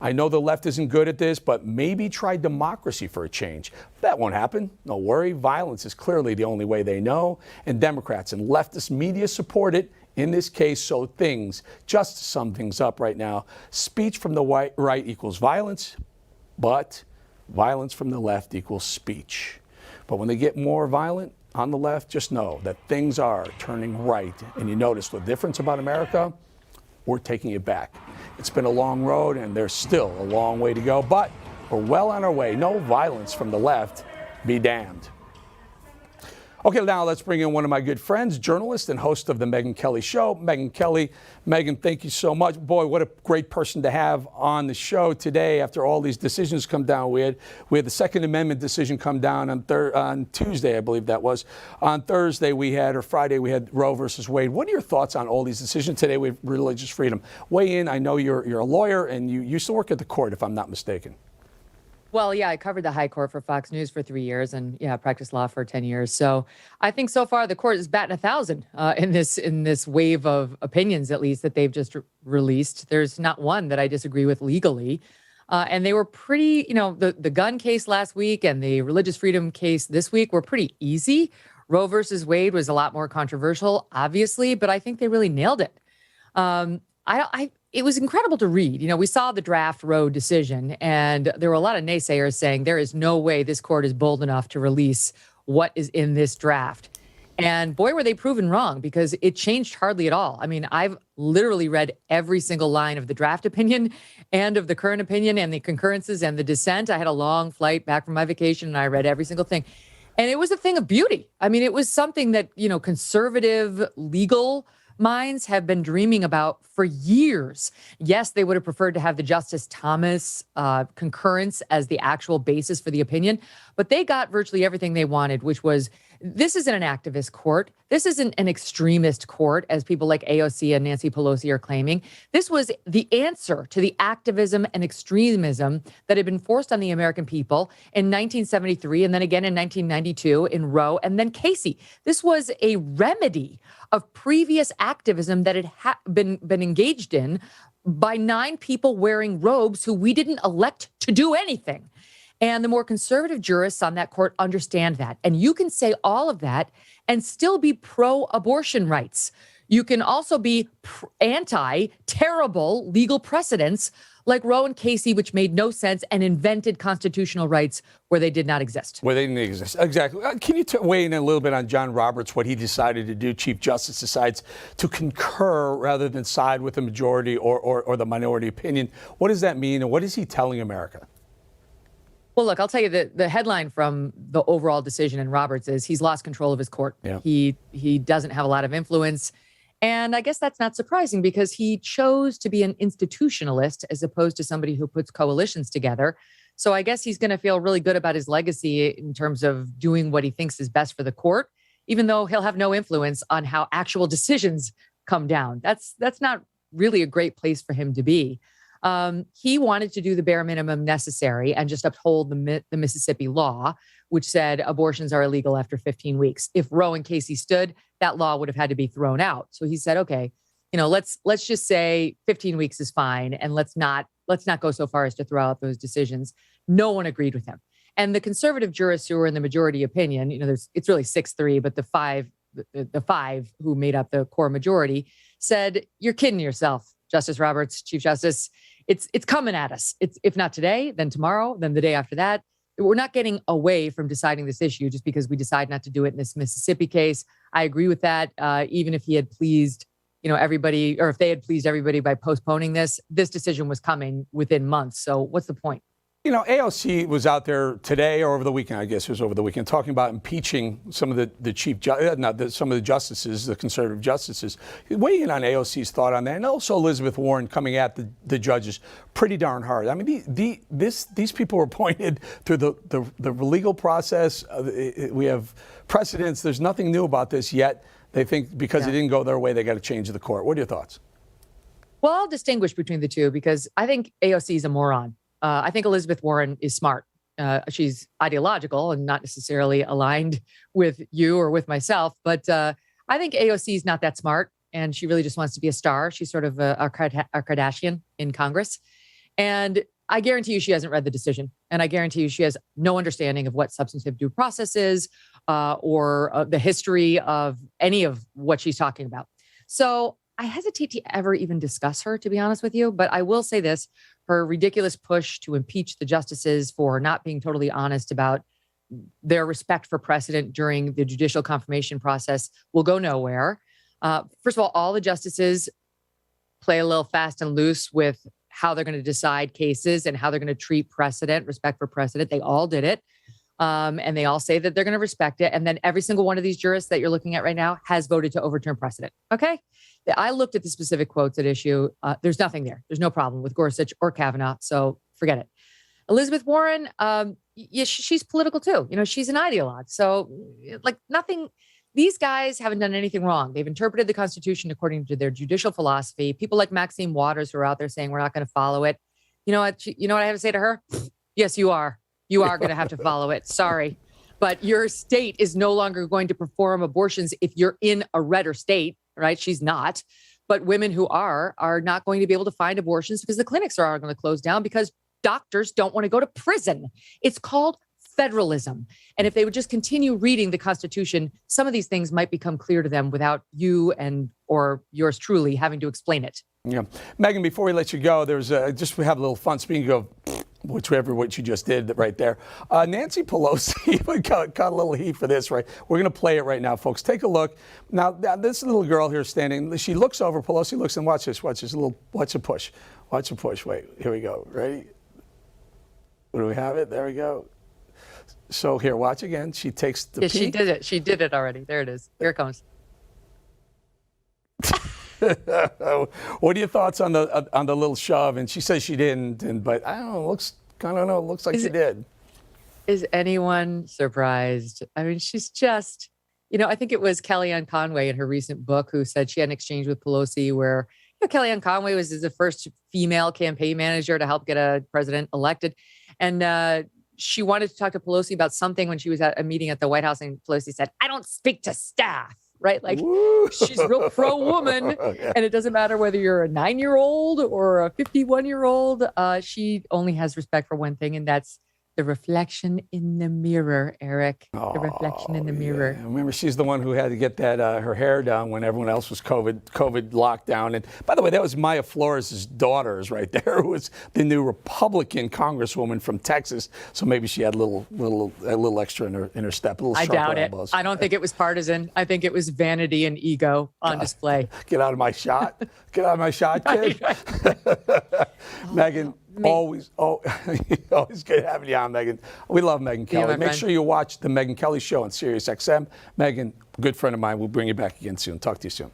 I know the left isn't good at this, but maybe try democracy for a change. That won't happen. No worry. Violence is clearly the only way they know. And Democrats and leftist media support it in this case. So just to sum things up right now, speech from the right equals violence, but violence from the left equals speech. But when they get more violent on the left, just know that things are turning right. And you notice the difference about America? We're taking it back. It's been a long road, and there's still a long way to go, but we're well on our way. No violence from the left, be damned. Okay, now let's bring in one of my good friends, journalist and host of the Megyn Kelly Show, Megyn Kelly. Megyn, thank you so much. Boy, what a great person to have on the show today after all these decisions come down. We had the Second Amendment decision come down on Tuesday, I believe that was. On Thursday or Friday, we had Roe versus Wade. What are your thoughts on all these decisions? Today we have religious freedom. Weigh in. I know you're a lawyer and you used to work at the court, if I'm not mistaken. Well, yeah, I covered the high court for Fox News for 3 years and practiced law for 10 years. So I think so far the court is batting 1,000 in this wave of opinions, at least, that they've just released. There's not one that I disagree with legally. And they were pretty, the gun case last week and the religious freedom case this week were pretty easy. Roe versus Wade was a lot more controversial, obviously, but I think they really nailed it. It was incredible to read. We saw the draft Roe decision, and there were a lot of naysayers saying there is no way this court is bold enough to release what is in this draft. And boy, were they proven wrong, because it changed hardly at all. I mean, I've literally read every single line of the draft opinion and of the current opinion and the concurrences and the dissent. I had a long flight back from my vacation, and I read every single thing. And it was a thing of beauty. I mean, it was something that, conservative legal minds have been dreaming about for years. Yes, they would have preferred to have the Justice Thomas concurrence as the actual basis for the opinion, but they got virtually everything they wanted, which was, this isn't an activist court. This isn't an extremist court, as people like AOC and Nancy Pelosi are claiming. This was the answer to the activism and extremism that had been forced on the American people in 1973 and then again in 1992 in Roe and then Casey. This was a remedy of previous activism that had been engaged in by 9 people wearing robes who we didn't elect to do anything. And the more conservative jurists on that court understand that. And you can say all of that and still be pro-abortion rights. You can also be anti-terrible legal precedents like Roe and Casey, which made no sense and invented constitutional rights where they did not exist. Where they didn't exist. Exactly. Can you weigh in a little bit on John Roberts, what he decided to do? Chief Justice decides to concur rather than side with the majority or the minority opinion. What does that mean, and what is he telling America? Well, look, I'll tell you the headline from the overall decision in Roberts is he's lost control of his court. Yeah. He doesn't have a lot of influence. And I guess that's not surprising, because he chose to be an institutionalist as opposed to somebody who puts coalitions together. So I guess he's going to feel really good about his legacy in terms of doing what he thinks is best for the court, even though he'll have no influence on how actual decisions come down. That's not really a great place for him to be. He wanted to do the bare minimum necessary and just uphold the Mississippi law, which said abortions are illegal after 15 weeks. If Roe and Casey stood, that law would have had to be thrown out. So he said, okay, let's just say 15 weeks is fine, and let's not go so far as to throw out those decisions. No one agreed with him. And the conservative jurists who were in the majority opinion, it's really 6-3, but the five who made up the core majority said, you're kidding yourself, Justice Roberts, Chief Justice. It's coming at us. It's, if not today, then tomorrow, then the day after that. We're not getting away from deciding this issue just because we decide not to do it in this Mississippi case. I agree with that. Even if he had pleased, everybody, or if they had pleased everybody by postponing this decision was coming within months. So what's the point? AOC was out there today or over the weekend, I guess it was over the weekend, talking about impeaching some of some of the justices, the conservative justices. Weigh in on AOC's thought on that, and also Elizabeth Warren coming at the judges pretty darn hard. I mean, these people were appointed through the legal process. We have precedents. There's nothing new about this yet. They think because it didn't go their way, they got to change the court. What are your thoughts? Well, I'll distinguish between the two, because I think AOC is a moron. I think Elizabeth Warren is smart. She's ideological and not necessarily aligned with you or with myself. But I think AOC is not that smart, and she really just wants to be a star. She's sort of a Kardashian in Congress. And I guarantee you she hasn't read the decision. And I guarantee you she has no understanding of what substantive due process is or the history of any of what she's talking about. So I hesitate to ever even discuss her, to be honest with you. But I will say this, her ridiculous push to impeach the justices for not being totally honest about their respect for precedent during the judicial confirmation process will go nowhere. First of all the justices play a little fast and loose with how they're going to decide cases and how they're going to treat precedent, respect for precedent. They all did it. And they all say that they're going to respect it. And then every single one of these jurists that you're looking at right now has voted to overturn precedent. Okay. I looked at the specific quotes at issue. There's nothing there. There's no problem with Gorsuch or Kavanaugh. So forget it. Elizabeth Warren, yeah, she's political too. You know, she's an ideologue. So like nothing, these guys haven't done anything wrong. They've interpreted the Constitution according to their judicial philosophy. People like Maxine Waters who are out there saying we're not going to follow it. You know what? You know what I have to say to her? Yes, you are. You are going to have to follow it. Sorry. But your state is no longer going to perform abortions if you're in a redder state, right? She's not. But women who are not going to be able to find abortions because the clinics are going to close down because doctors don't want to go to prison. It's called federalism. And if they would just continue reading the Constitution, some of these things might become clear to them without you and or yours truly having to explain it. Yeah. Megyn, before we let you go, there's we have a little fun. Speaking of what you just did right there. Nancy Pelosi got a little heat for this, right? We're going to play it right now, folks. Take a look. Now, this little girl here standing, she looks over, Pelosi looks, and watch this, watch a push. Watch a push. Wait, here we go. Ready? Do we have it? There we go. So here, watch again. She takes the peek. She did it. She did it already. There it is. Here it comes. What are your thoughts on the little shove? And she says she didn't, but I don't know. It looks like she did. Is anyone surprised? I mean, she's just, I think it was Kellyanne Conway in her recent book who said she had an exchange with Pelosi where Kellyanne Conway was the first female campaign manager to help get a president elected, and she wanted to talk to Pelosi about something when she was at a meeting at the White House, and Pelosi said, "I don't speak to staff." Right? Like she's real pro-woman. Yeah. And it doesn't matter whether you're a 9-year-old or a 51-year-old. She only has respect for one thing, and that's the reflection in the mirror, Eric. The reflection in the mirror. Yeah. Remember, she's the one who had to get that her hair done when everyone else was COVID lockdown. And by the way, that was Maya Flores' daughters right there, who was the new Republican congresswoman from Texas. So maybe she had a little extra in her step. I doubt it. I don't think it was partisan. I think it was vanity and ego on display. Get out of my shot. Get out of my shot, kid. Megyn. Always good having you on, Megyn. We love Megyn Kelly. Make sure you watch the Megyn Kelly Show on SiriusXM. Megyn, good friend of mine. We'll bring you back again soon. Talk to you soon.